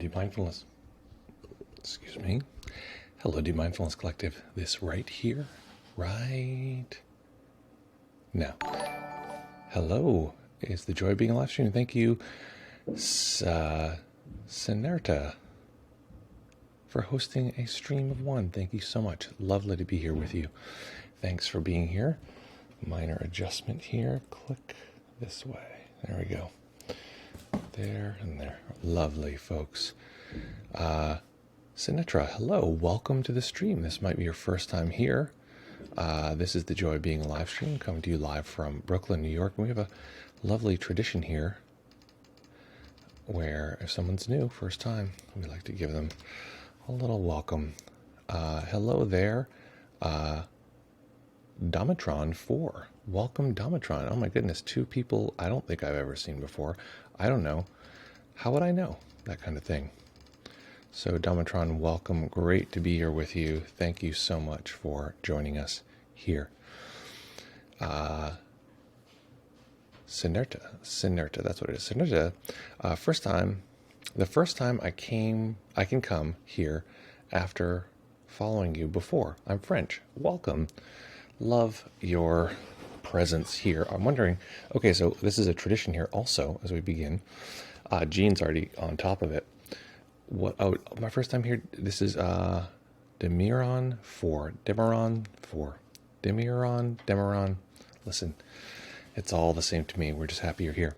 Deep Mindfulness. Excuse me. Hello, Deep Mindfulness Collective. This right here, right now. Hello, is the joy of being a live stream. Thank you, Sinerta, for hosting a stream of one. Thank you so much. Lovely to be here with you. Thanks for being here. Minor adjustment here. Click this way. There we go. There and there. Lovely, folks. Sinatra, hello. Welcome to the stream. This might be your first time here. This is the joy of being a live stream, coming to you live from Brooklyn, New York. And we have a lovely tradition here where if someone's new, first time, we like to give them a little welcome. Hello there, Domatron 4. Welcome, Domatron. Oh my goodness, two people I don't think I've ever seen before. I don't know. How would I know? That kind of thing. So Domatron, welcome. Great to be here with you. Thank you so much for joining us here. Sinerta, that's what it is. Sinerta, the first time I can come here after following you before. I'm French. Welcome. Love your presence here. I'm wondering, okay, so this is a tradition here also as we begin. Jean's already on top of it. My first time here, this is Demiron 4. Demiron. Listen, it's all the same to me. We're just happy you're here.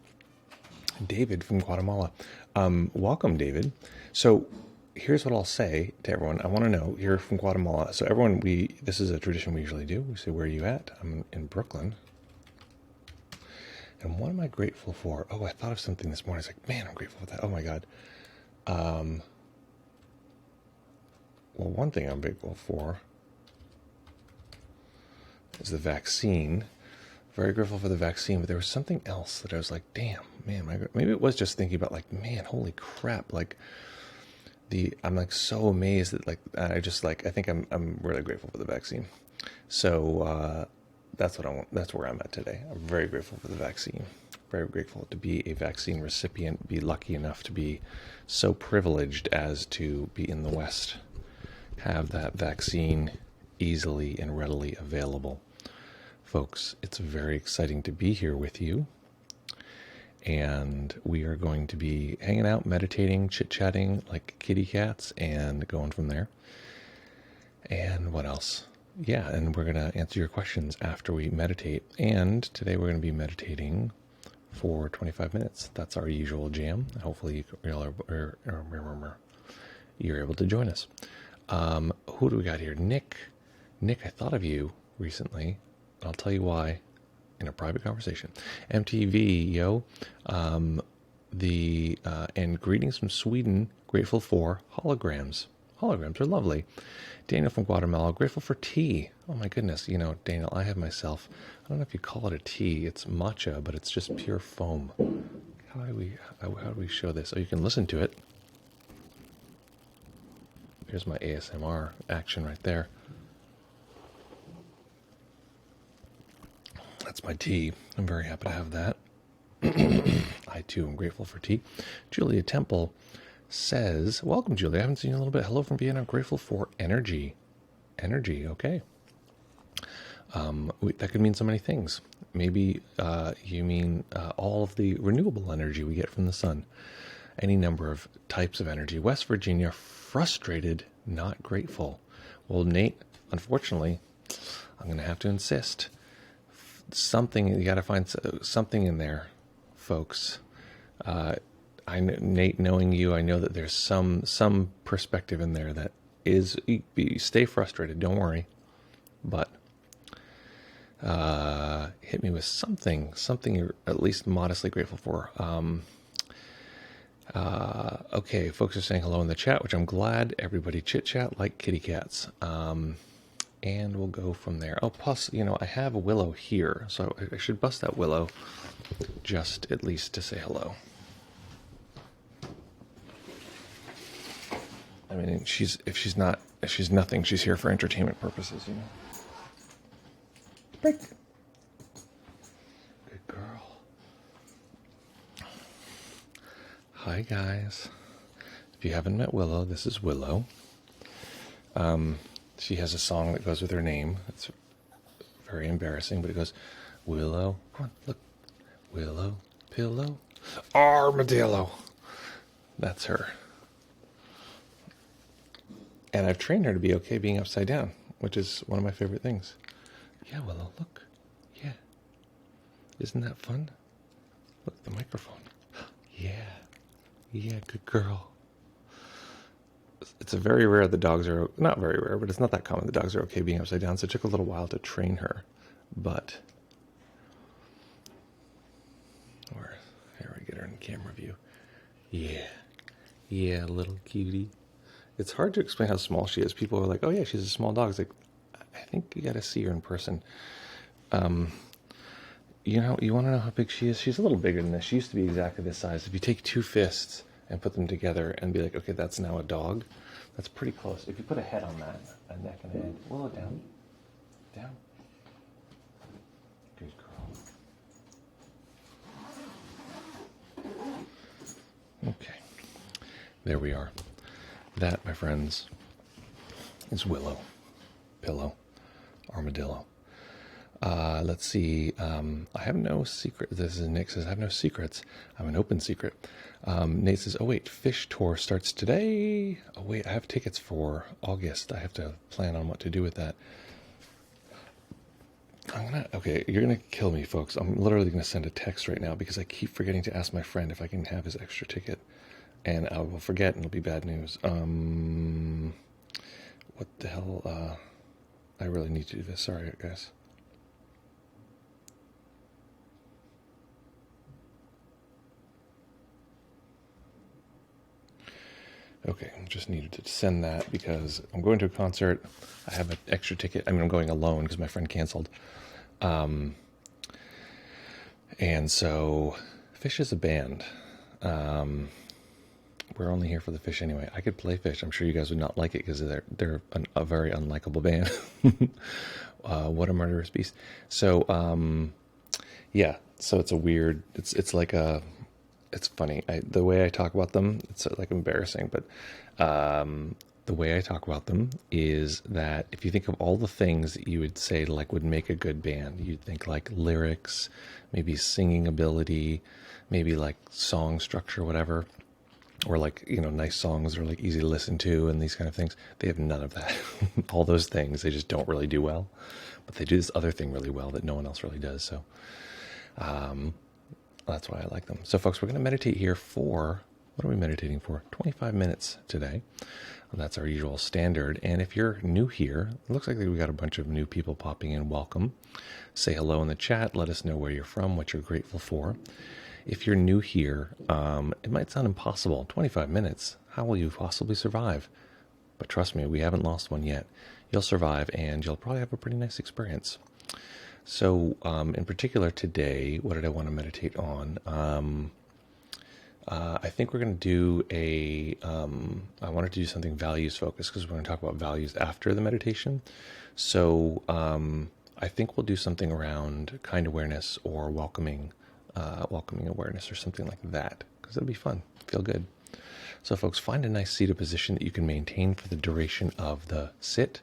David from Guatemala. Welcome, David. So here's what I'll say to everyone. I want to know, you're from Guatemala. So everyone, this is a tradition we usually do. We say, where are you at? I'm in Brooklyn. And what am I grateful for? Oh, I thought of something this morning. I was like, man, I'm grateful for that. Oh my God. Well, one thing I'm grateful for is the vaccine. Very grateful for the vaccine, but there was something else that I was like, damn, man, maybe it was just thinking about like, man, holy crap. Like I'm like so amazed that I think I'm really grateful for the vaccine. So, that's what I want. That's where I'm at today. I'm very grateful for the vaccine. Very grateful to be a vaccine recipient, be lucky enough to be so privileged as to be in the West, have that vaccine easily and readily available. Folks, it's very exciting to be here with you. And we are going to be hanging out, meditating, chit-chatting like kitty cats and going from there. And what else? Yeah, and we're going to answer your questions after we meditate. And today we're going to be meditating for 25 minutes. That's our usual jam. Hopefully you're able to join us. Who do we got here? Nick, I thought of you recently. I'll tell you why in a private conversation. MTV, yo. And greetings from Sweden. Grateful for holograms. Holograms are lovely. Daniel from Guatemala, grateful for tea. Oh my goodness, Daniel, I have myself, I don't know if you call it a tea, it's matcha, but it's just pure foam. How do we show this? Oh, you can listen to it. Here's my ASMR action right there. That's my tea. I'm very happy to have that. I too am grateful for tea. Julia Temple says, welcome, Julia. I haven't seen you in a little bit. Hello from Vienna. I'm grateful for energy. Energy, okay. That could mean so many things. Maybe you mean all of the renewable energy we get from the sun. Any number of types of energy. West Virginia, frustrated, not grateful. Well, Nate, unfortunately, I'm going to have to insist. You got to find something in there, folks. Nate, knowing you, I know that there's some perspective in there that is, stay frustrated, don't worry, but hit me with something you're at least modestly grateful for. Okay, folks are saying hello in the chat, which I'm glad. Everybody chit-chat like kitty cats. And we'll go from there. Oh, plus, I have a willow here, so I should bust that willow just at least to say hello. I mean, if she's nothing, she's here for entertainment purposes, Break. Good girl. Hi, guys. If you haven't met Willow, this is Willow. She has a song that goes with her name. It's very embarrassing, but it goes, Willow, come on, look, Willow, pillow, armadillo. That's her. And I've trained her to be okay being upside down, which is one of my favorite things. Yeah, Willow, look. Yeah. Isn't that fun? Look at the microphone. Yeah. Yeah, good girl. It's a very rare the dogs are, not very rare, but it's not that common the dogs are okay being upside down, so it took a little while to train her. But, or, here we get her in camera view. Yeah. Yeah, little cutie. It's hard to explain how small she is. People are like, oh yeah, she's a small dog. It's like, I think you got to see her in person. You know, you want to know how big she is? She's a little bigger than this. She used to be exactly this size. If you take two fists and put them together and be like, okay, that's now a dog, that's pretty close. If you put a head on that, a neck and a head, Willow, down, down. Good girl. Okay, there we are. That, my friends, is Willow, pillow, armadillo. Let's see. I have no secret. This is Nick says, I have no secrets. I'm an open secret. Nate says, oh wait, fish tour starts today. Oh wait, I have tickets for August. I have to plan on what to do with that. Okay, you're gonna kill me, folks. I'm literally gonna send a text right now because I keep forgetting to ask my friend if I can have his extra ticket. And I will forget and it'll be bad news. What the hell? I really need to do this. Sorry, guys. Okay, I just needed to send that because I'm going to a concert. I have an extra ticket. I mean, I'm going alone because my friend canceled. And so, Fish is a band. We're only here for the Fish anyway. I could play Fish. I'm sure you guys would not like it because they're a very unlikable band. What a murderous beast. So, yeah. So it's a weird. It's like a. It's funny. The way I talk about them, it's like embarrassing, but the way I talk about them is that if you think of all the things that you would say like would make a good band, you'd think like lyrics, maybe singing ability, maybe like song structure, whatever, or like, you know, nice songs are like easy to listen to and these kind of things. They have none of that. All those things, they just don't really do well, but they do this other thing really well that no one else really does. So, that's why I like them. So folks, we're going to meditate here for, what are we meditating for? 25 minutes today. That's our usual standard. And if you're new here, it looks like we got a bunch of new people popping in. Welcome. Say hello in the chat. Let us know where you're from, what you're grateful for. If you're new here, it might sound impossible. 25 minutes. How will you possibly survive? But trust me, we haven't lost one yet. You'll survive and you'll probably have a pretty nice experience. So, in particular today, what did I want to meditate on? I think we're going to do I wanted to do something values focused because we're going to talk about values after the meditation. So, I think we'll do something around kind awareness or welcoming awareness or something like that because it'll be fun, feel good. So folks, find a nice seated position that you can maintain for the duration of the sit.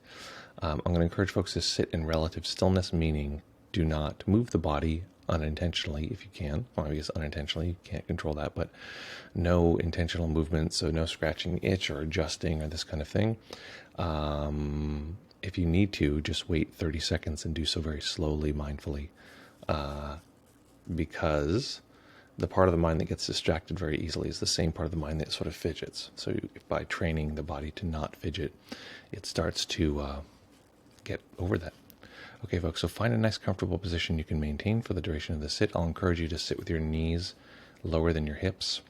I'm going to encourage folks to sit in relative stillness, meaning do not move the body unintentionally if you can. Well, I guess unintentionally, you can't control that, but no intentional movement, so no scratching the itch or adjusting or this kind of thing. If you need to, just wait 30 seconds and do so very slowly, mindfully, because the part of the mind that gets distracted very easily is the same part of the mind that sort of fidgets. So by training the body to not fidget, it starts to get over that. Okay, folks, so find a nice comfortable position you can maintain for the duration of the sit. I'll encourage you to sit with your knees lower than your hips.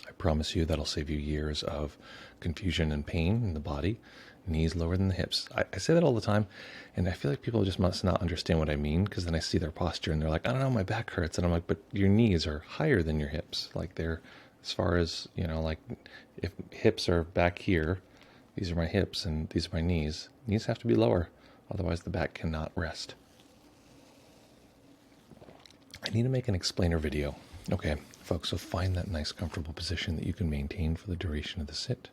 I promise you that'll save you years of confusion and pain in the body. Knees lower than the hips. I say that all the time, and I feel like people just must not understand what I mean, because then I see their posture and they're like, I don't know, my back hurts. And I'm like, but your knees are higher than your hips. Like they're, as far as, you know, like if hips are back here, these are my hips and these are my knees. Knees have to be lower. Otherwise, the back cannot rest. I need to make an explainer video Okay, folks, so find that nice comfortable position that you can maintain for the duration of the sit.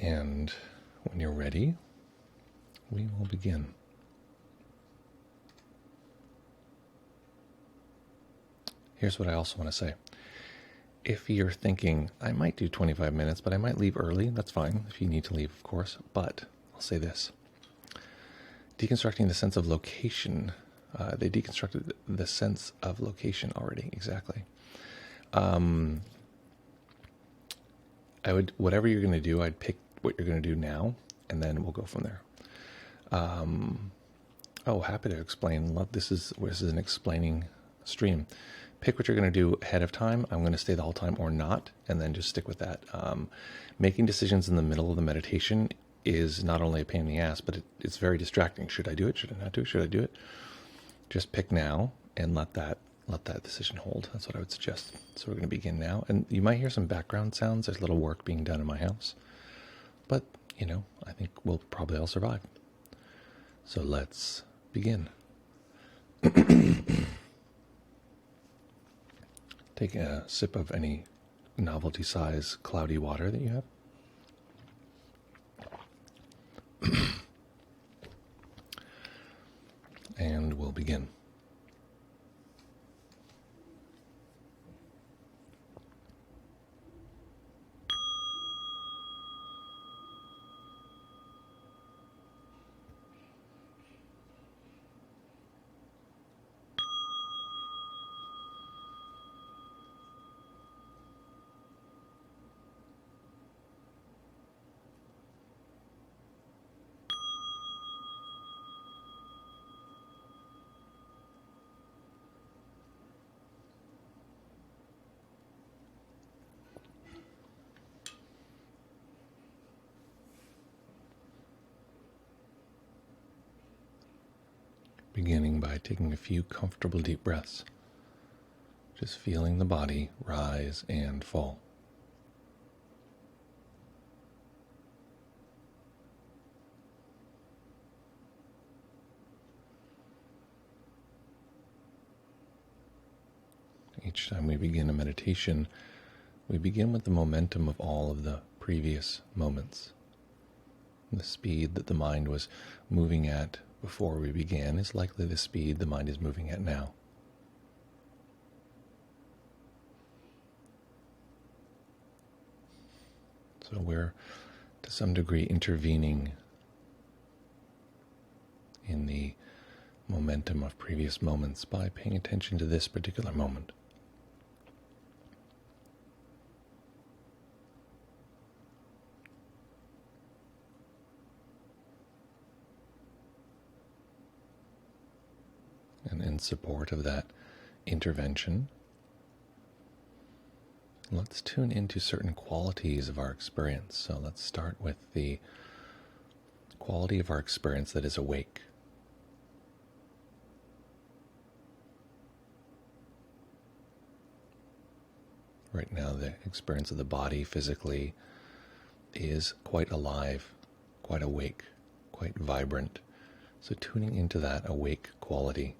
And when you're ready, we will begin. Here's what I also want to say. If you're thinking, I might do 25 minutes, but I might leave early, that's fine. If you need to leave, of course. But I'll say this. Deconstructing the sense of location. They deconstructed the sense of location already, exactly. I would, whatever you're going to do, I'd pick what you're going to do now, and then we'll go from there. Happy to explain. This is an explaining stream. Pick what you're going to do ahead of time. I'm going to stay the whole time or not, and then just stick with that. Making decisions in the middle of the meditation is not only a pain in the ass, but it's very distracting. Should I do it? Should I not do it? Should I do it? Just pick now and let that decision hold. That's what I would suggest. So we're going to begin now. And you might hear some background sounds. There's a little work being done in my house. But, I think we'll probably all survive. So let's begin. Take a sip of any novelty size cloudy water that you have. And we'll begin. Beginning by taking a few comfortable deep breaths, just feeling the body rise and fall. Each time we begin a meditation, we begin with the momentum of all of the previous moments. The speed that the mind was moving at before we began is likely the speed the mind is moving at now. So we're, to some degree, intervening in the momentum of previous moments by paying attention to this particular moment. And in support of that intervention, let's tune into certain qualities of our experience. So let's start with the quality of our experience that is awake. Right now, the experience of the body physically is quite alive, quite awake, quite vibrant. So tuning into that awake quality.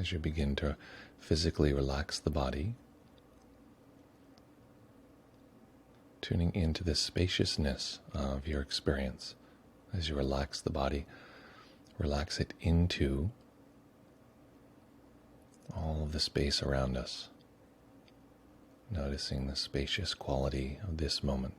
As you begin to physically relax the body, tuning into the spaciousness of your experience. As you relax the body, relax it into all of the space around us, noticing the spacious quality of this moment.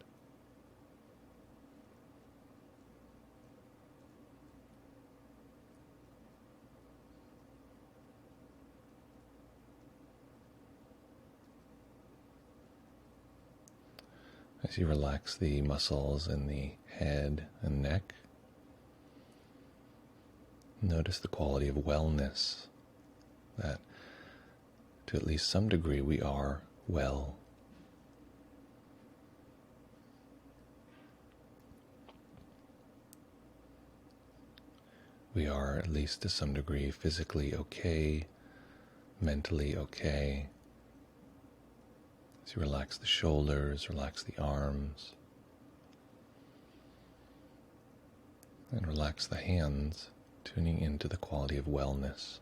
As you relax the muscles in the head and neck, notice the quality of wellness, that to at least some degree we are well. we are, at least to some degree, physically okay, mentally okay. As you relax the shoulders, relax the arms, and relax the hands, tuning into the quality of wellness.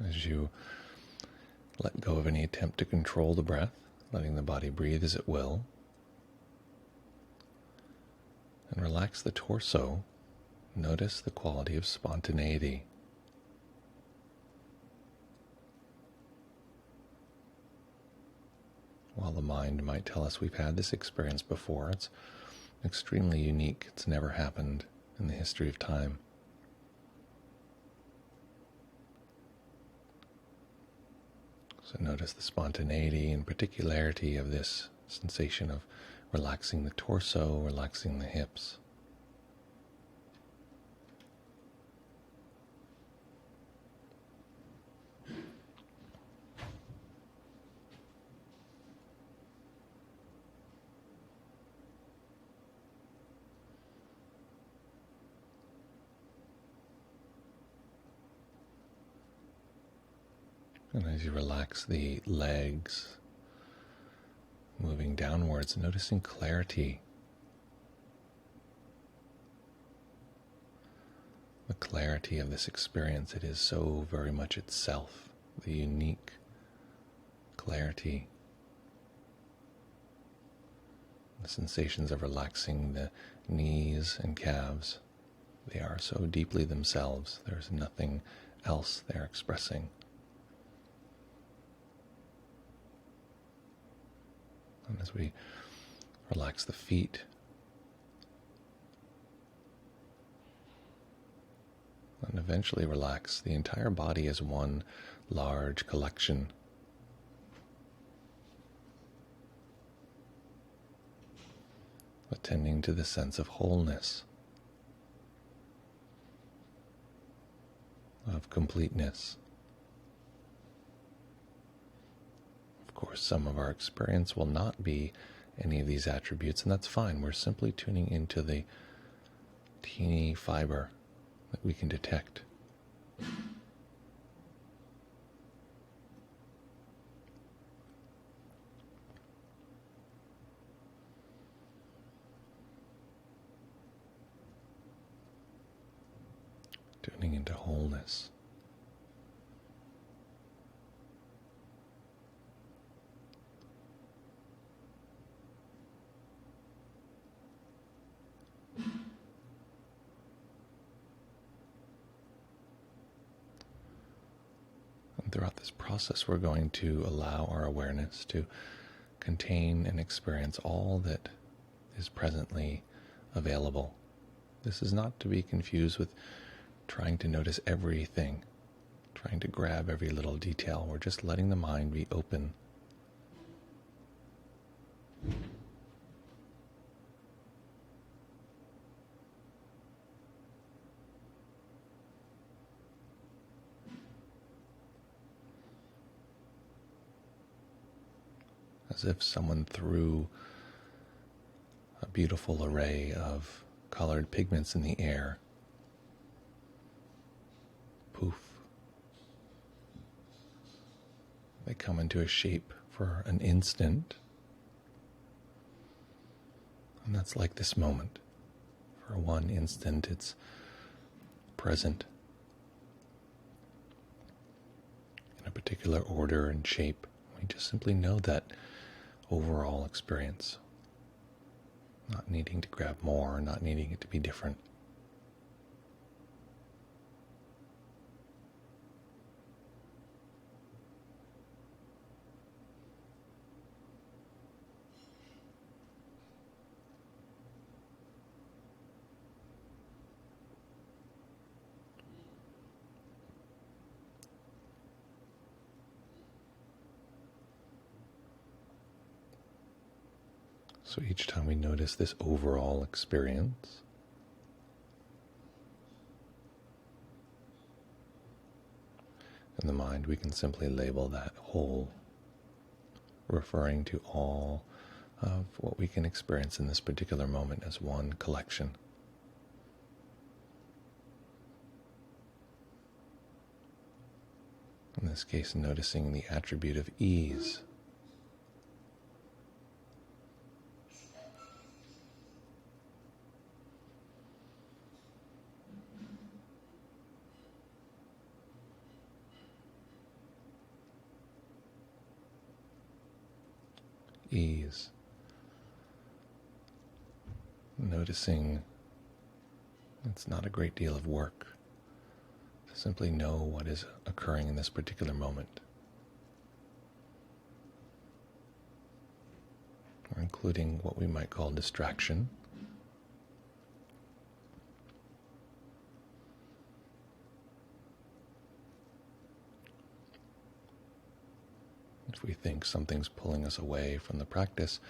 As you let go of any attempt to control the breath, letting the body breathe as it will, and relax the torso, notice the quality of spontaneity. While the mind might tell us we've had this experience before, it's extremely unique. It's never happened in the history of time. So notice the spontaneity and particularity of this sensation of relaxing the torso, relaxing the hips. And as you relax the legs, moving downwards, noticing clarity. The clarity of this experience, it is so very much itself, the unique clarity. The sensations of relaxing the knees and calves, they are so deeply themselves. There's nothing else they're expressing. And as we relax the feet, and eventually relax the entire body as one large collection. Attending to the sense of wholeness, of completeness. Of course, some of our experience will not be any of these attributes, and that's fine. We're simply tuning into the teeny fiber that we can detect. Tuning into wholeness. And throughout this process, we're going to allow our awareness to contain and experience all that is presently available. This is not to be confused with trying to notice everything, trying to grab every little detail. We're just letting the mind be open. As if someone threw a beautiful array of colored pigments in the air. Poof. They come into a shape for an instant. And that's like this moment. For one instant, it's present in a particular order and shape. We just simply know that overall experience. Not needing to grab more, not needing it to be different. So each time we notice this overall experience, In the mind, we can simply label that whole, referring to all of what we can experience in this particular moment as one collection. In this case, noticing the attribute of ease. Ease. Noticing it's not a great deal of work to simply know what is occurring in this particular moment, or including what we might call distraction. If we think something's pulling us away from the practice,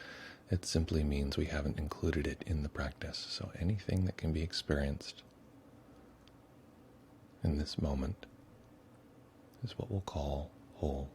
it simply means we haven't included it in the practice. So anything that can be experienced in this moment is what we'll call whole.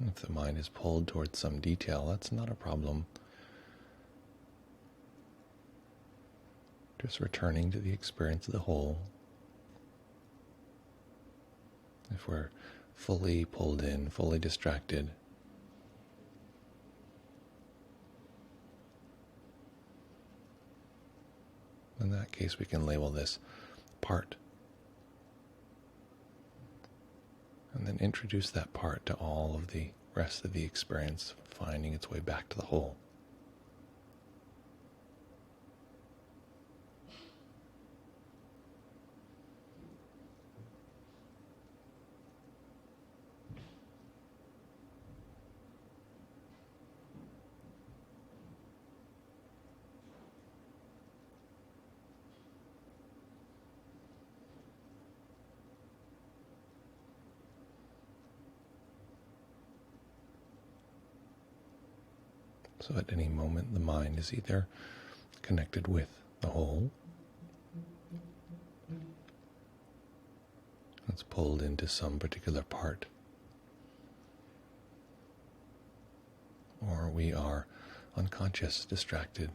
If the mind is pulled towards some detail, that's not a problem. Just returning to the experience of the whole. If we're fully pulled in, fully distracted, in that case we can label this part. And then introduce that part to all of the rest of the experience, finding its way back to the whole. So at any moment, the mind is either connected with the whole, it's pulled into some particular part, or we are unconscious, distracted.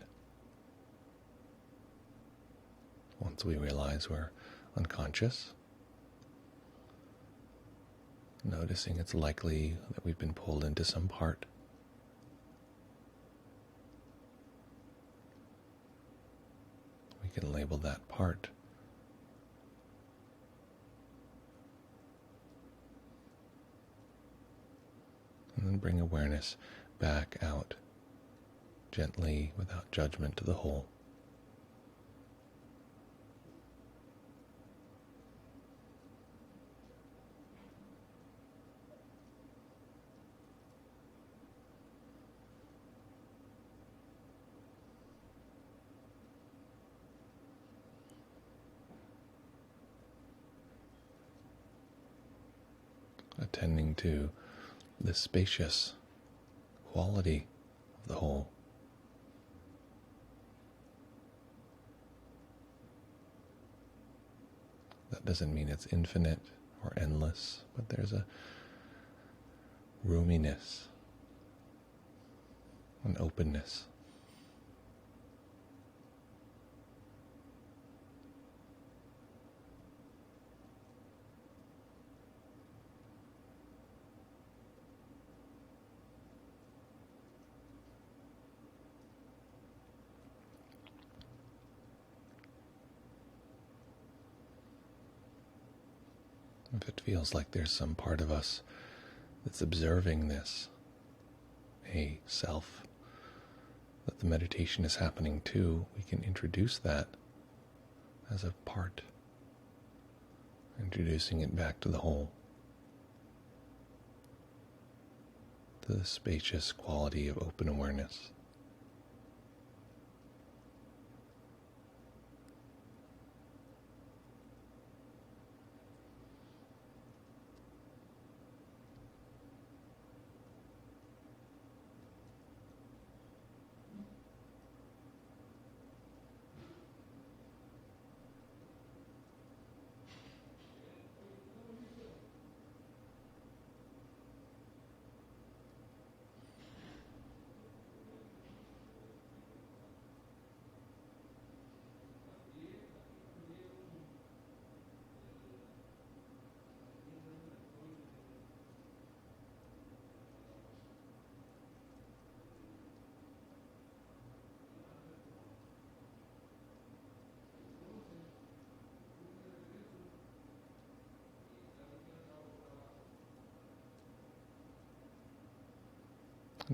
Once we realize we're unconscious, noticing it's likely that we've been pulled into some part, we can label that part. And then bring awareness back out, gently, without judgment, to the whole. Attending to the spacious quality of the whole. That doesn't mean it's infinite or endless, but there's a roominess, an openness. If it feels like there's some part of us that's observing this, a self that the meditation is happening to, we can introduce that as a part, introducing it back to the whole, to the spacious quality of open awareness.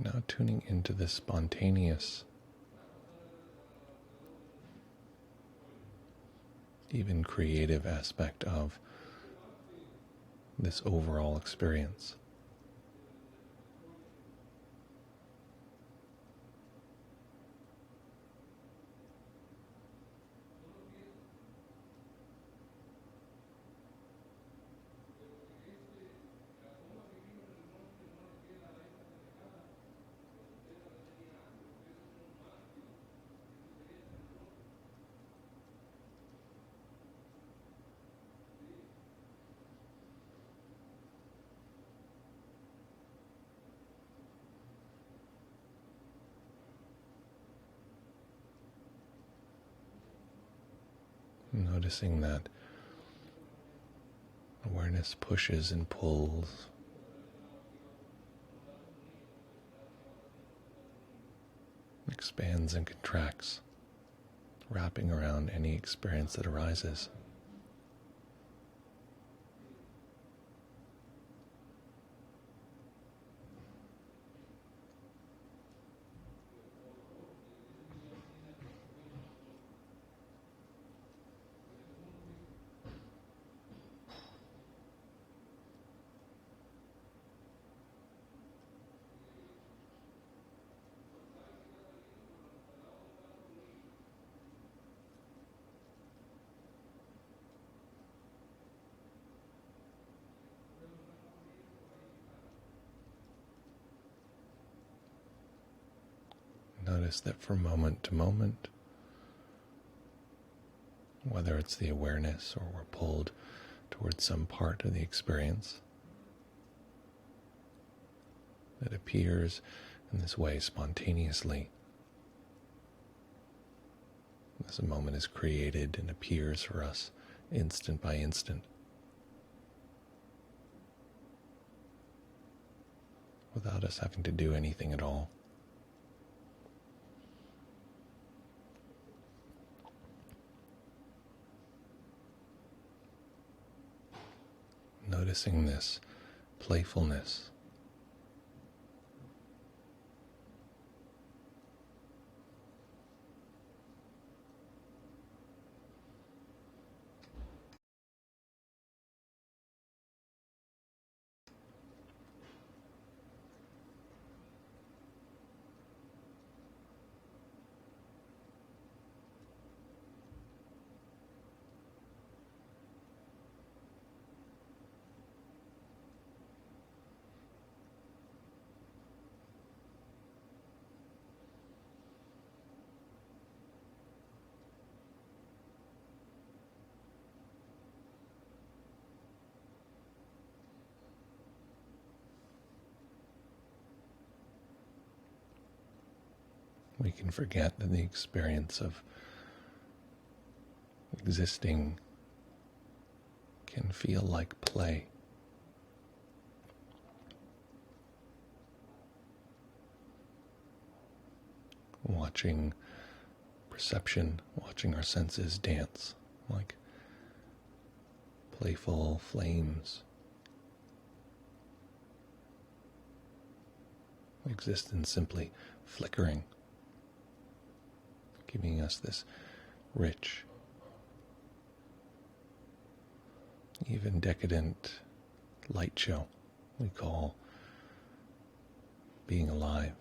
Now tuning into the spontaneous, even creative aspect of this overall experience. Noticing that awareness pushes and pulls, expands and contracts, wrapping around any experience that arises. Notice that from moment to moment, whether it's the awareness or we're pulled towards some part of the experience that appears in this way spontaneously, as a moment is created and appears for us instant by instant, without us having to do anything at all. Noticing this playfulness, we can forget that the experience of existing can feel like play. Watching perception, watching our senses dance like playful flames. Existence simply flickering, giving us this rich, even decadent light show we call being alive.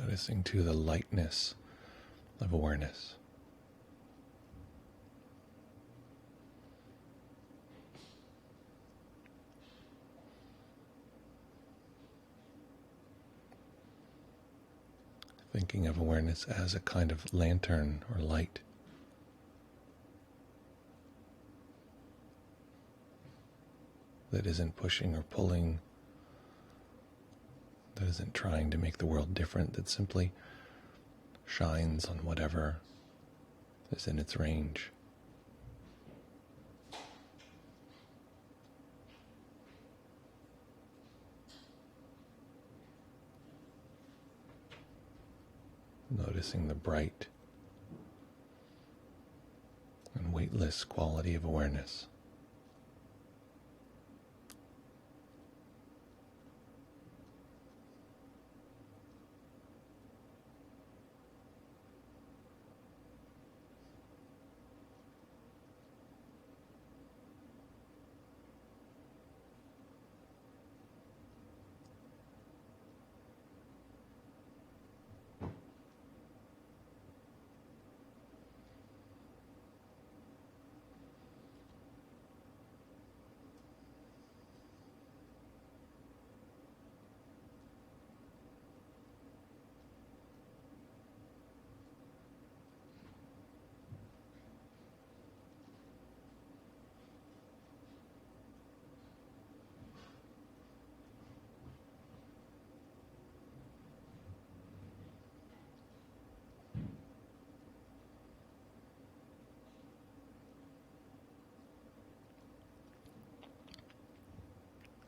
Noticing too the lightness of awareness. Thinking of awareness as a kind of lantern or light. That isn't pushing or pulling, that isn't trying to make the world different, that simply shines on whatever is in its range. Noticing the bright and weightless quality of awareness.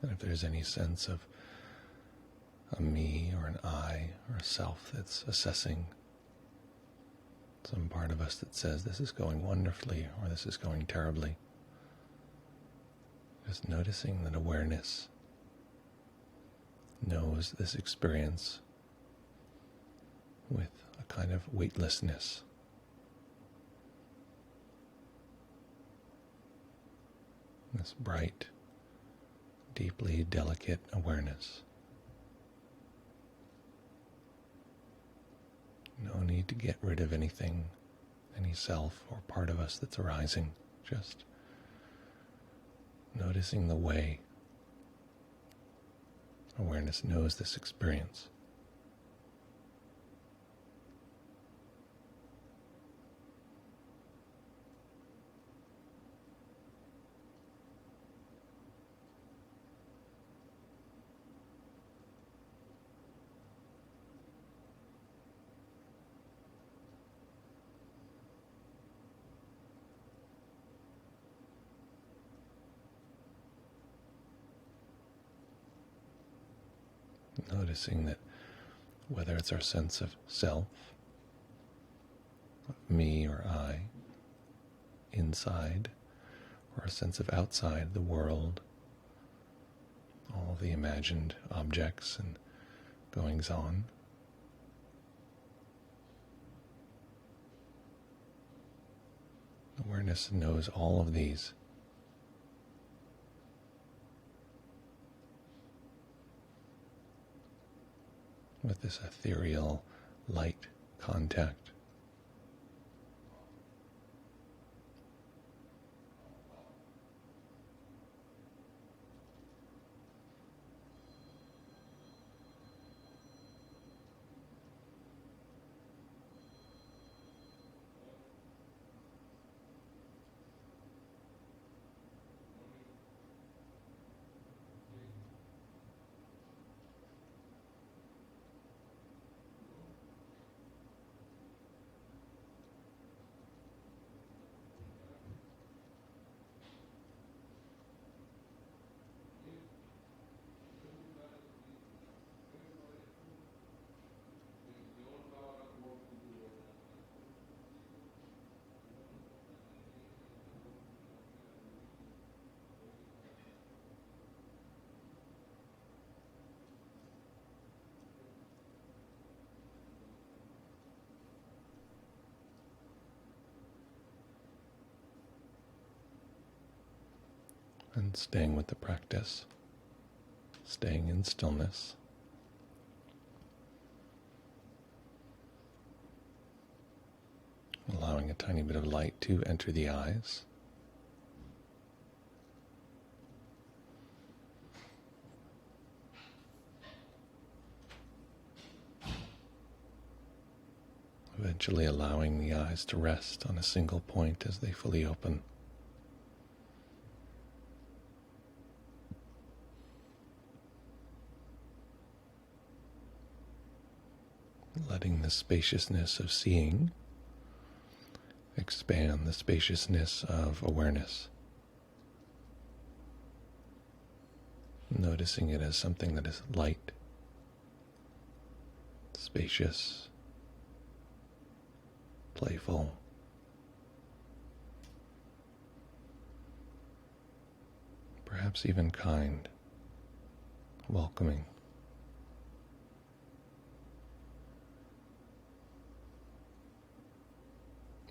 And if there's any sense of a me or an I or a self that's assessing, some part of us that says this is going wonderfully or this is going terribly, just noticing that awareness knows this experience with a kind of weightlessness. This bright, deeply delicate awareness. No need to get rid of anything, any self or part of us that's arising. Just noticing the way awareness knows this experience. Noticing that whether it's our sense of self, of me or I, inside, or a sense of outside, the world, all the imagined objects and goings on, awareness knows all of these. With this ethereal light contact. And staying with the practice, staying in stillness. allowing a tiny bit of light to enter the eyes. Eventually allowing the eyes to rest on a single point as they fully open. Letting the spaciousness of seeing expand the spaciousness of awareness. Noticing it as something that is light, spacious, playful, perhaps even kind, welcoming.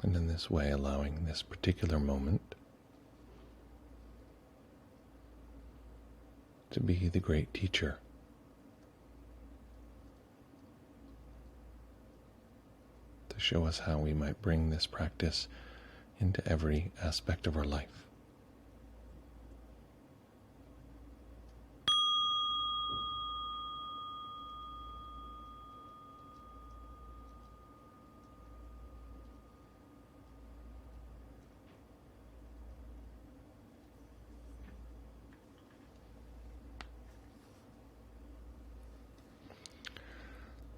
And in this way, allowing this particular moment to be the great teacher. To show us how we might bring this practice into every aspect of our life.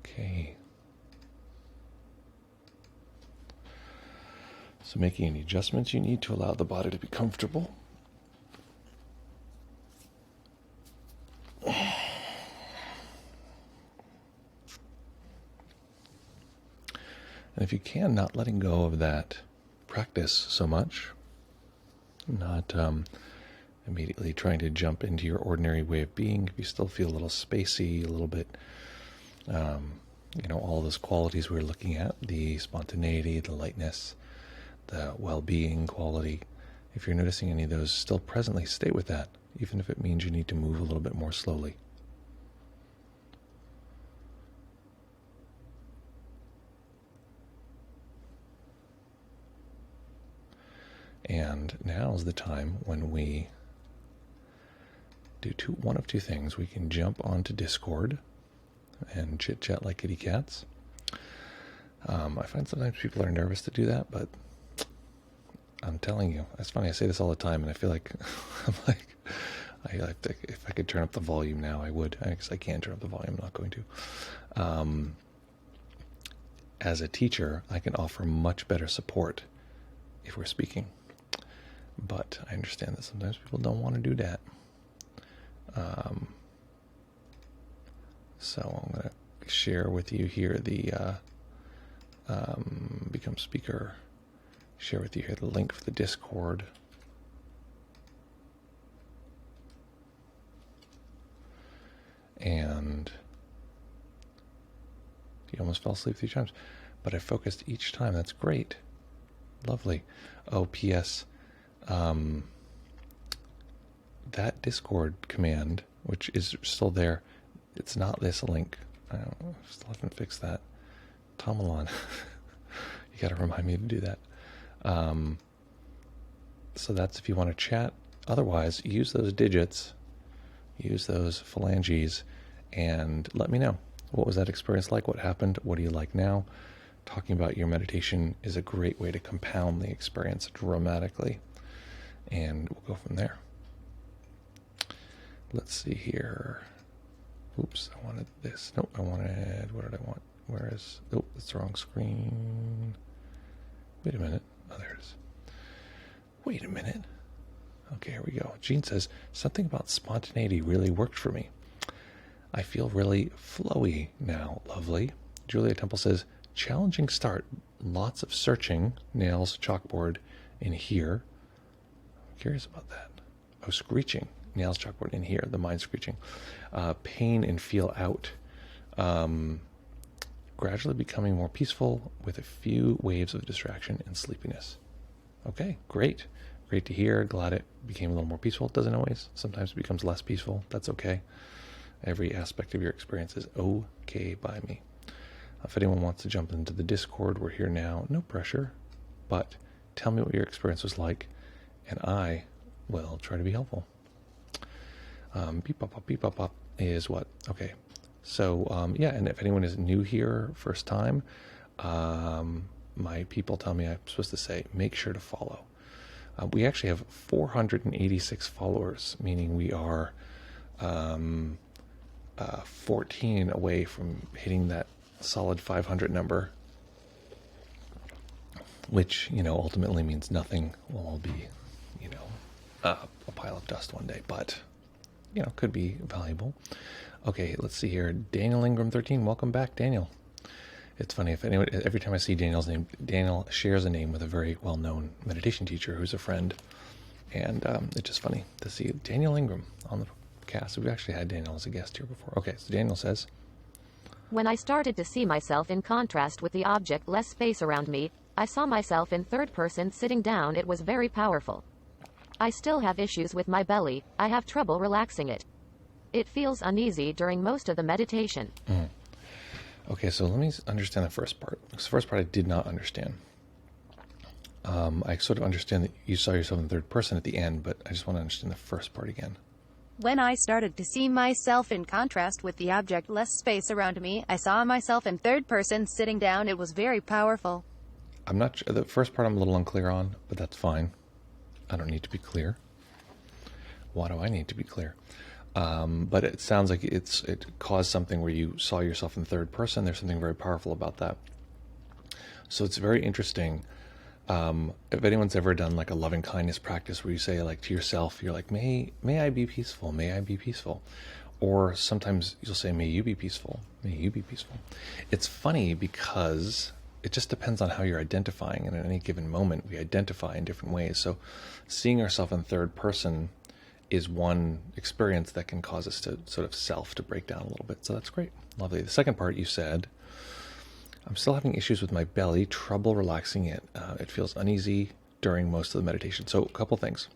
Okay. So making any adjustments you need to allow the body to be comfortable. And if you can, not letting go of that practice so much, not immediately trying to jump into your ordinary way of being. If you still feel a little spacey, a little bit, all those qualities we were looking at, the spontaneity, the lightness, the well-being quality. If you're noticing any of those still presently, stay with that, even if it means you need to move a little bit more slowly. And now is the time when we do one of two things. We can jump onto Discord and chit-chat like kitty cats. I find sometimes people are nervous to do that, but I'm telling you, it's funny, I say this all the time, and I feel like, if I could turn up the volume now, I would. I guess I can't turn up the volume, I'm not going to. As a teacher, I can offer much better support if we're speaking. But I understand that sometimes people don't want to do that. So I'm going to share with you here the Become Speaker. Share with you here the link for the Discord. And you almost fell asleep 3 times. But I focused each time. That's great. Lovely. Oh, P.S. That Discord command, which is still there, it's not this link. I still haven't fixed that. Tomalon. You got to remind me to do that. So that's if you want to chat. Otherwise, use those digits, use those phalanges, and let me know. What was that experience like? What happened? What do you like now? Talking about your meditation is a great way to compound the experience dramatically. And we'll go from there. Let's see here. Oops, I wanted this. Nope, what did I want? Where is, oh, that's the wrong screen. Wait a minute. Oh, there it is. Wait a minute. Okay, here we go. Jean says, something about spontaneity really worked for me. I feel really flowy now. Lovely. Julia Temple says, challenging start. Lots of searching. Nails, chalkboard in here. I'm curious about that. Oh, screeching. Nails, chalkboard in here. The mind screeching. Pain and feel out. Gradually becoming more peaceful with a few waves of distraction and sleepiness. Okay, great. Great to hear. Glad it became a little more peaceful. It doesn't always. Sometimes it becomes less peaceful. That's okay. Every aspect of your experience is okay by me. If anyone wants to jump into the Discord, we're here now. No pressure. but tell me what your experience was like, and I will try to be helpful. Beep pop pop is what? Okay. So, yeah, and if anyone is new here, first time, my people tell me I'm supposed to say, make sure to follow. We actually have 486 followers, meaning we are 14 away from hitting that solid 500 number, which, ultimately means nothing. We'll all be, a pile of dust one day, but, could be valuable. Okay, let's see here. Daniel Ingram 13, welcome back, Daniel. It's funny, every time I see Daniel's name, Daniel shares a name with a very well-known meditation teacher who's a friend, and it's just funny to see Daniel Ingram on the cast. We've actually had Daniel as a guest here before. Okay, so Daniel says, when I started to see myself in contrast with the object less space around me, I saw myself in third person sitting down. It was very powerful. I still have issues with my belly. I have trouble relaxing it. It feels uneasy during most of the meditation. Okay, so let me understand the first part. The first part I did not understand. I sort of understand that you saw yourself in third person at the end, but I just want to understand the first part again. When I started to see myself in contrast with the object less space around me, I saw myself in third person sitting down. It was very powerful. I'm not sure. The first part I'm a little unclear on, but that's fine. I don't need to be clear. Why do I need to be clear? But it sounds like it caused something where you saw yourself in third person. There's something very powerful about that. So it's very interesting. If anyone's ever done like a loving kindness practice where you say like to yourself, you're like, may I be peaceful, may I be peaceful. Or sometimes you'll say, may you be peaceful, may you be peaceful. It's funny because it just depends on how you're identifying, and at any given moment we identify in different ways. So seeing ourselves in third person is one experience that can cause us to sort of self to break down a little bit. So that's great. Lovely. The second part you said, I'm still having issues with my belly, trouble relaxing it. It feels uneasy during most of the meditation. So a couple things.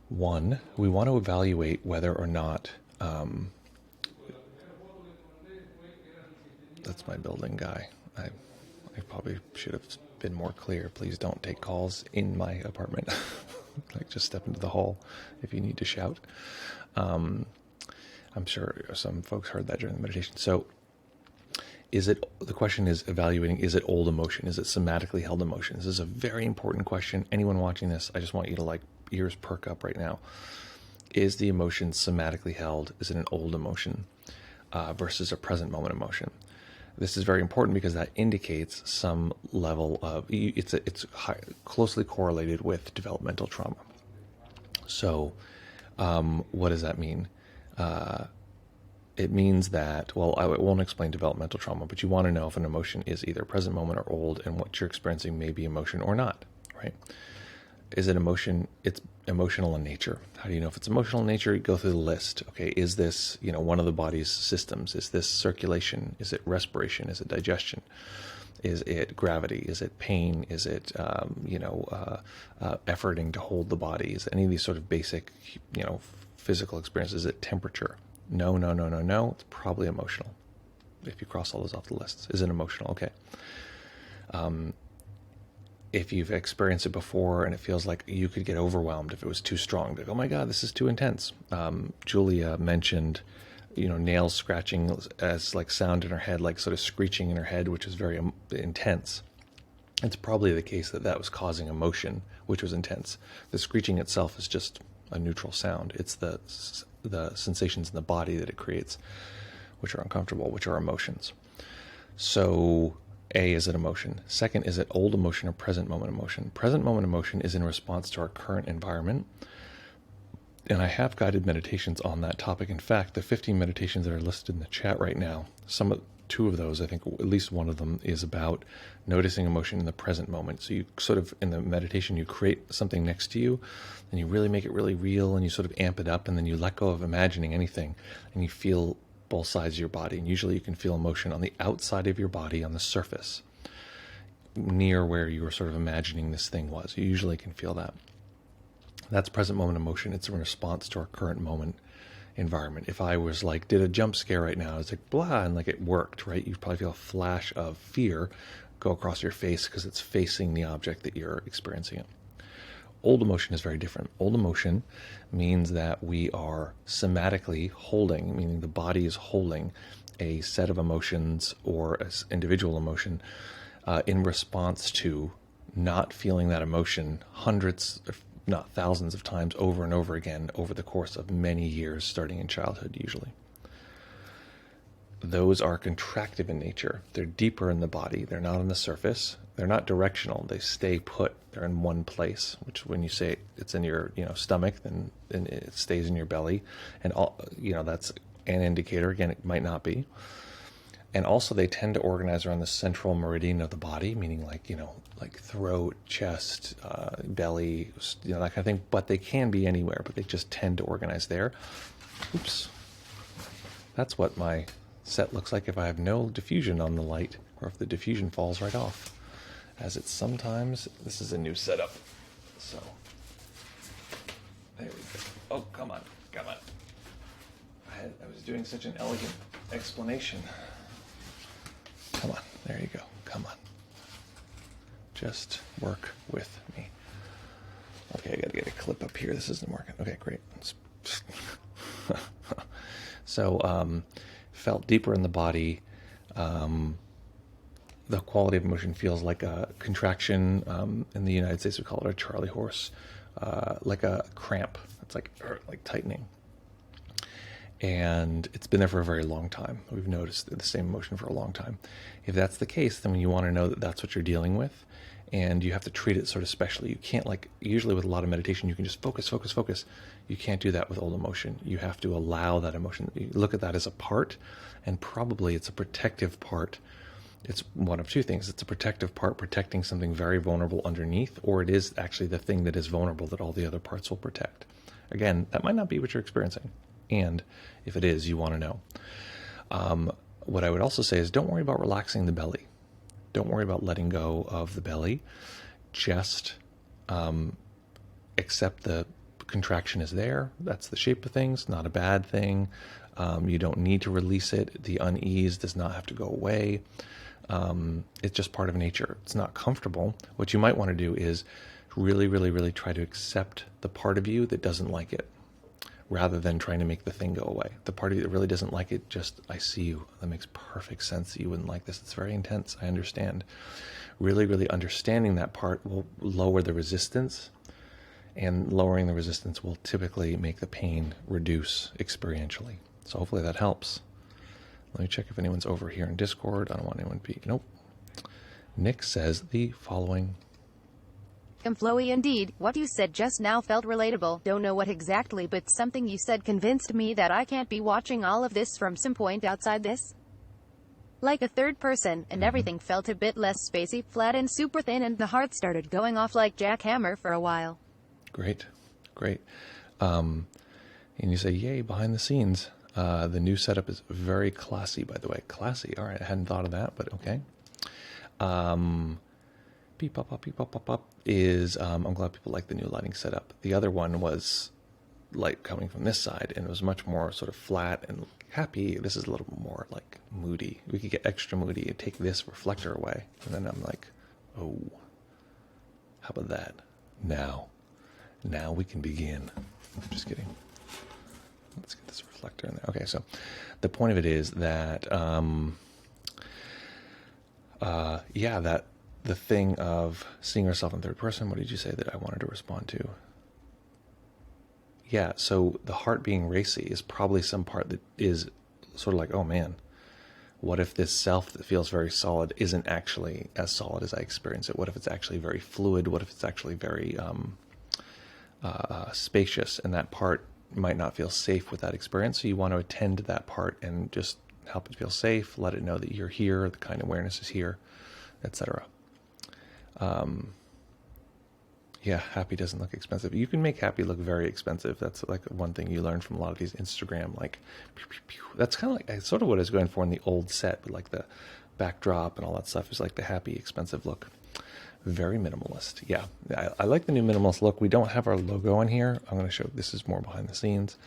One, we want to evaluate whether or not, that's my building guy. I probably should have been more clear. Please don't take calls in my apartment. Like just step into the hall if you need to shout. I'm sure some folks heard that during the meditation. So the question is evaluating, is it old emotion? Is it somatically held emotion? This is a very important question. Anyone watching this, I just want you to like ears perk up right now. Is the emotion somatically held? Is it an old emotion versus a present moment emotion? This is very important because that indicates some level of, it's closely correlated with developmental trauma. So what does that mean? It means that, well, I won't explain developmental trauma, but you want to know if an emotion is either present moment or old, and what you're experiencing may be emotion or not, right? Is it emotion? It's emotional in nature. How do you know if it's emotional in nature? You go through the list. Okay, is this, one of the body's systems? Is this circulation? Is it respiration? Is it digestion? Is it gravity? Is it pain? Is it, efforting to hold the body? Is any of these sort of basic, physical experiences? Is it temperature? No. It's probably emotional. If you cross all those off the list, is it emotional? Okay. If you've experienced it before and it feels like you could get overwhelmed if it was too strong, like, oh my God, this is too intense. Julia mentioned, nails scratching as like sound in her head, like sort of screeching in her head, which is very intense. It's probably the case that was causing emotion, which was intense. The screeching itself is just a neutral sound. It's the sensations in the body that it creates, which are uncomfortable, which are emotions. So A, is it emotion? Second, is it old emotion or present moment emotion? Present moment emotion is in response to our current environment. And I have guided meditations on that topic. In fact, the 15 meditations that are listed in the chat right now, two of those, I think at least one of them is about noticing emotion in the present moment. So you sort of, in the meditation, you create something next to you and you really make it really real and you sort of amp it up, and then you let go of imagining anything and you feel both sides of your body. And usually you can feel emotion on the outside of your body, on the surface, near where you were sort of imagining this thing was. You usually can feel that. That's present moment emotion. It's in response to our current moment environment. If I was like, did a jump scare right now, it's like blah, and like it worked, right? You'd probably feel a flash of fear go across your face because it's facing the object that you're experiencing it. Old emotion is very different. Old emotion means that we are somatically holding, meaning the body is holding a set of emotions or an individual emotion in response to not feeling that emotion hundreds, if not thousands of times over and over again over the course of many years, starting in childhood usually. Those are contractive in nature. They're deeper in the body. They're not on the surface. They're not directional. They stay put. They're in one place, which when you say it's in your stomach, then it stays in your belly. And that's an indicator. Again, it might not be. And also they tend to organize around the central meridian of the body, meaning like throat, chest, belly, that kind of thing. But they can be anywhere, but they just tend to organize there. Oops. That's what my set looks like if I have no diffusion on the light, or if the diffusion falls right off. As it's sometimes, this is a new setup. So, there we go. Oh, come on. I was doing such an elegant explanation. Come on, there you go. Come on. Just work with me. Okay, I gotta get a clip up here. This isn't working. Okay, great. So, felt deeper in the body. The quality of emotion feels like a contraction. In the United States, we call it a Charlie horse, like a cramp. It's like tightening. And it's been there for a very long time. We've noticed the same emotion for a long time. If that's the case, then you want to know that that's what you're dealing with, and you have to treat it sort of specially. You can't, usually with a lot of meditation, you can just focus. You can't do that with old emotion. You have to allow that emotion. You look at that as a part, and probably it's a protective part. It's one of two things. It's a protective part protecting something very vulnerable underneath, or it is actually the thing that is vulnerable that all the other parts will protect. Again, that might not be what you're experiencing. And if it is, you want to know. What I would also say is don't worry about relaxing the belly. Don't worry about letting go of the belly. Just accept the contraction is there. That's the shape of things, not a bad thing. You don't need to release it. The unease does not have to go away. It's just part of nature. It's not comfortable. What you might want to do is really, really, really try to accept the part of you that doesn't like it, rather than trying to make the thing go away. The part of you that really doesn't like it, just, I see you. That makes perfect sense that you wouldn't like this. It's very intense. I understand. Really, really understanding that part will lower the resistance, and lowering the resistance will typically make the pain reduce experientially. So hopefully that helps. Let me check if anyone's over here in Discord. I don't want anyone to be... Nope. Nick says the following. Flowy indeed. What you said just now felt relatable. Don't know what exactly, but something you said convinced me that I can't be watching all of this from some point outside this. Like a third person, and everything felt a bit less spacey, flat and super thin, and the heart started going off like jackhammer for a while. Great. And you say, yay, behind the scenes. The new setup is very classy, by the way. Classy. All right, I hadn't thought of that, but okay. Beep, pop, pop, is, I'm glad people like the new lighting setup. The other one was light coming from this side, and it was much more sort of flat and happy. This is a little more like moody. We could get extra moody and take this reflector away. And then I'm like, oh, how about that? Now we can begin. I'm just kidding. Let's get this reflector in there. Okay, so the point of it is that, that the thing of seeing yourself in third person, what did you say that I wanted to respond to? Yeah, so the heart being racy is probably some part that is sort of like, oh man, what if this self that feels very solid isn't actually as solid as I experience it? What if it's actually very fluid? What if it's actually very spacious, and that part might not feel safe with that experience? So you want to attend to that part and just help it feel safe, let it know that you're here, the kind of awareness is here, etc. Happy doesn't look expensive. You can make happy look very expensive. That's like one thing you learn from a lot of these Instagram, like, pew, pew, pew. That's kind of like sort of what I was going for in the old set, but like the backdrop and all that stuff is like the happy, expensive look. Very minimalist. Yeah, I like the new minimalist look. We don't have our logo on here. I'm going to show, this is more behind the scenes.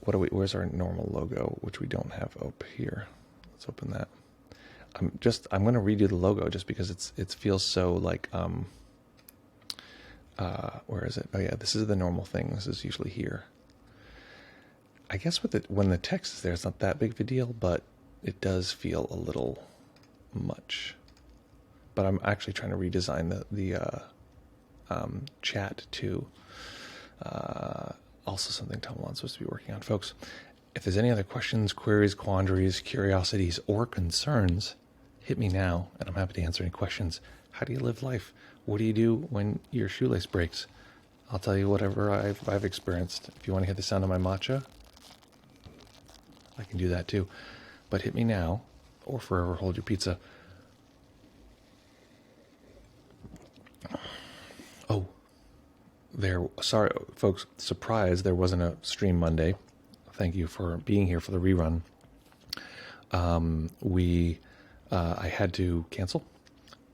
Where's our normal logo, which we don't have up here? Let's open that. I'm going to redo the logo just because it feels so like, where is it? Oh yeah, this is the normal thing. This is usually here. I guess when the text is there, it's not that big of a deal, but it does feel a little much. But I'm actually trying to redesign the chat too. Also something Tom Lon's supposed to be working on. Folks, if there's any other questions, queries, quandaries, curiosities, or concerns, hit me now, and I'm happy to answer any questions. How do you live life? What do you do when your shoelace breaks? I'll tell you whatever I've experienced. If you want to hear the sound of my matcha, I can do that too. But hit me now, or forever hold your pizza. Oh, sorry, folks, surprise, there wasn't a stream Monday. Thank you for being here for the rerun. I had to cancel,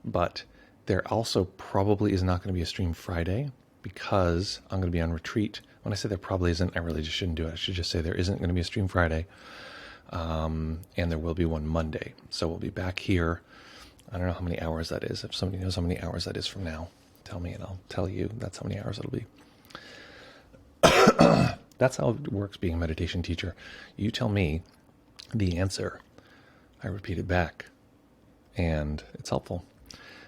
but there also probably is not going to be a stream Friday because I'm going to be on retreat. When I say there probably isn't, I really just shouldn't do it. I should just say there isn't going to be a stream Friday, and there will be one Monday. So we'll be back here. I don't know how many hours that is. If somebody knows how many hours that is from now, tell me and I'll tell you. That's how many hours it'll be. That's how it works being a meditation teacher. You tell me the answer. I repeat it back. And it's helpful.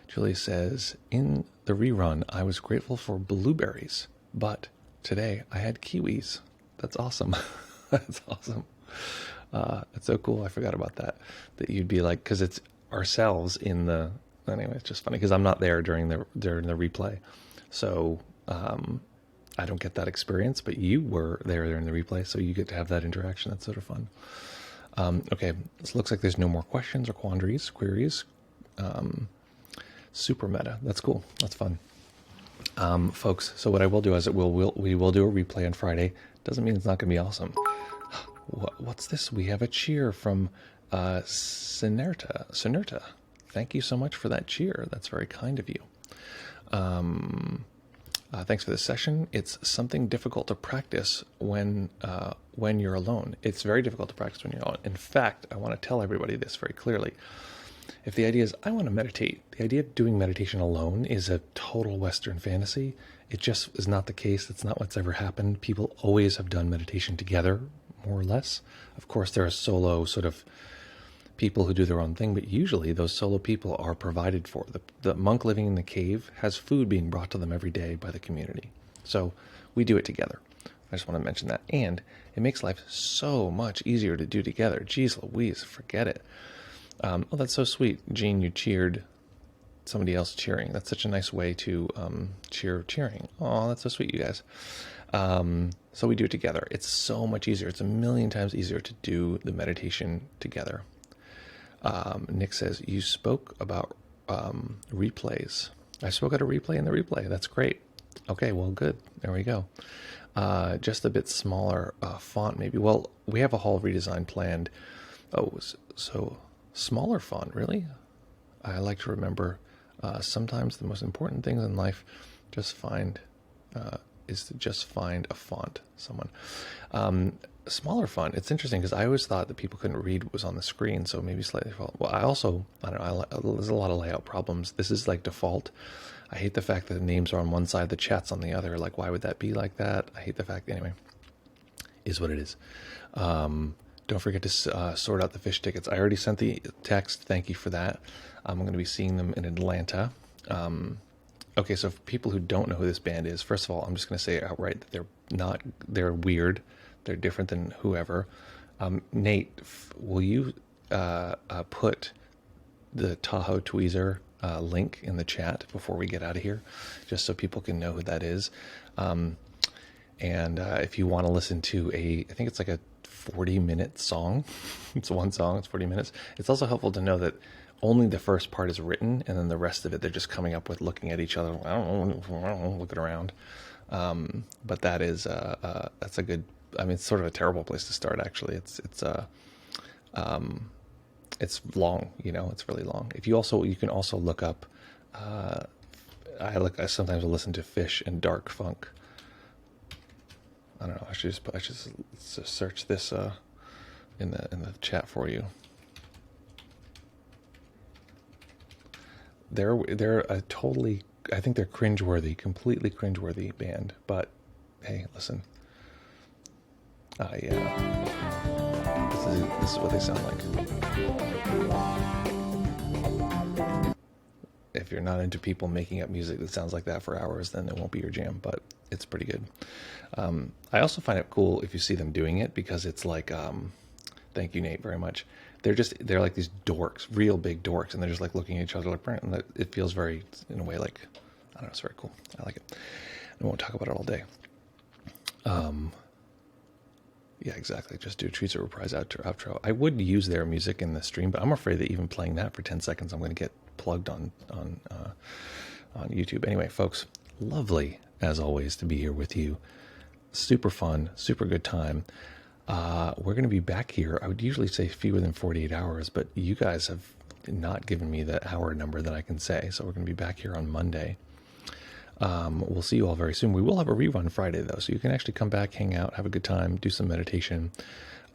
Julie says, in the rerun, I was grateful for blueberries, but today I had kiwis. That's awesome. That's awesome. It's so cool. I forgot about that. That you'd be like, because it's ourselves in the, anyway, it's just funny because I'm not there during the replay. So I don't get that experience, but you were there during the replay, so you get to have that interaction. That's sort of fun. Okay, it looks like there's no more questions or quandaries, queries. Super meta. That's cool. That's fun. Folks, so what I will do is we will do a replay on Friday. Doesn't mean it's not going to be awesome. What's this? We have a cheer from Sinerta. Thank you so much for that cheer. That's very kind of you. Thanks for this session. It's something difficult to practice when you're alone. It's very difficult to practice when you're alone. In fact, I want to tell everybody this very clearly. If the idea is, I want to meditate, the idea of doing meditation alone is a total Western fantasy. It just is not the case. It's not what's ever happened. People always have done meditation together, more or less. Of course, there are solo sort of people who do their own thing, but usually those solo people are provided for. The monk living in the cave has food being brought to them every day by the community. So we do it together. I just want to mention that. And it makes life so much easier to do together. Jeez Louise, forget it. Oh, that's so sweet. Jean, you cheered somebody else cheering. That's such a nice way to cheering. Oh, that's so sweet, you guys. So we do it together. It's so much easier. It's a million times easier to do the meditation together. Nick says, you spoke about replays. I spoke at a replay in the replay. That's great. Okay, well, good. There we go. Just a bit smaller font, maybe. Well, we have a whole redesign planned. Oh, so smaller font, really? I like to remember sometimes the most important things in life is to just find a font, someone. Smaller font. It's interesting because I always thought that people couldn't read what was on the screen, so maybe slightly. Well, I don't know. There's a lot of layout problems. This is like default. I hate the fact that the names are on one side, the chat's on the other. Like, why would that be like that? I hate the fact. Anyway, is what it is. Don't forget to sort out the fish tickets. I already sent the text. Thank you for that. I'm going to be seeing them in Atlanta. Okay, so for people who don't know who this band is, first of all, I'm just going to say outright that they're weird. They're different than whoever. Nate, will you put the Tahoe Tweezer link in the chat before we get out of here, just so people can know who that is? And if you want to listen to I think it's like a 40-minute song. It's one song, it's 40 minutes. It's also helpful to know that only the first part is written, and then the rest of it, they're just coming up with looking at each other. I don't know, looking around. But that is, that's a good, I mean, it's sort of a terrible place to start, actually. It's long, it's really long. You can also look up, I sometimes will listen to Fish and Dark Funk. I don't know. I should just search this in the chat for you. they're a totally, I think they're cringeworthy, completely cringeworthy band. But hey, listen, this is what they sound like. If you're not into people making up music that sounds like that for hours, then it won't be your jam, but it's pretty good. I also find it cool if you see them doing it, because it's like, thank you, Nate, very much. They're like these dorks, real big dorks, and they're just like looking at each other like, and it feels very, in a way, like, I don't know, it's very cool. I like it. I won't talk about it all day. Yeah, exactly. Just do treats or reprise outro. I would use their music in the stream, but I'm afraid that even playing that for 10 seconds, I'm going to get plugged on YouTube. Anyway, folks, lovely as always to be here with you. Super fun, super good time. We're going to be back here. I would usually say fewer than 48 hours, but you guys have not given me the hour number that I can say. So we're going to be back here on Monday. We'll see you all very soon. We will have a rerun Friday, though, so you can actually come back, hang out, have a good time, do some meditation.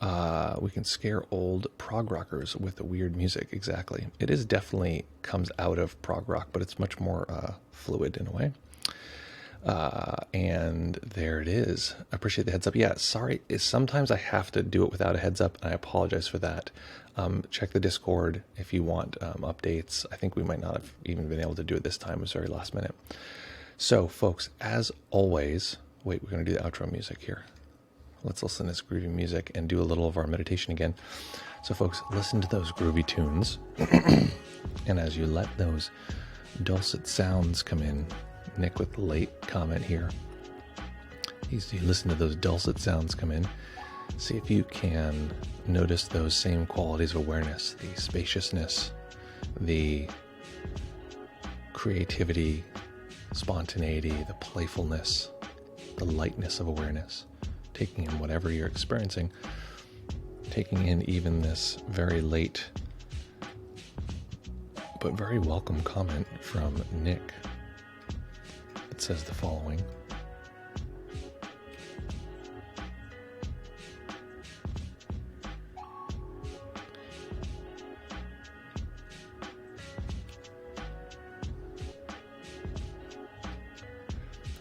We can scare old prog rockers with the weird music. Exactly. It is definitely comes out of prog rock, but it's much more fluid in a way. And there it is. I appreciate the heads up. Yeah, sorry. Sometimes I have to do it without a heads up, and I apologize for that. Check the Discord if you want updates. I think we might not have even been able to do it this time. It was very last minute. So, folks, as always, wait, we're going to do the outro music here. Let's listen to this groovy music and do a little of our meditation again. So, folks, listen to those groovy tunes. And as you let those dulcet sounds come in, Nick with the late comment here. You listen to those dulcet sounds come in. See if you can notice those same qualities of awareness, the spaciousness, the creativity, spontaneity, the playfulness, the lightness of awareness, taking in whatever you're experiencing, taking in even this very late but very welcome comment from Nick. It says the following.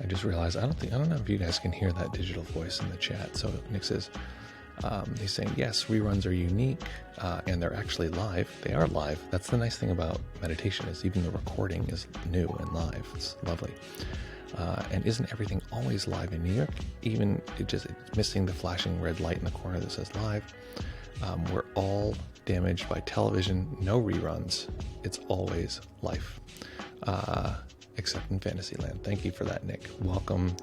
I just realized I don't know if you guys can hear that digital voice in the chat. So Nick says, he's saying, yes, reruns are unique, and they're actually live. They are live. That's the nice thing about meditation, is even the recording is new and live. It's lovely. And isn't everything always live in New York? Even it's missing the flashing red light in the corner that says live. We're all damaged by television. No reruns. It's always life. Except in Fantasyland. Thank you for that, Nick. Welcome,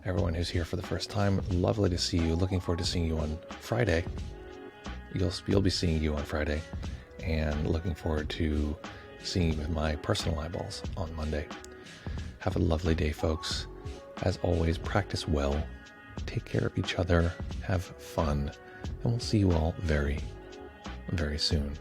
everyone who's here for the first time. Lovely to see you. Looking forward to seeing you on Friday. You'll be seeing you on Friday, and looking forward to seeing you with my personal eyeballs on Monday. Have a lovely day, folks. As always, practice well. Take care of each other. Have fun. And we'll see you all very, very soon.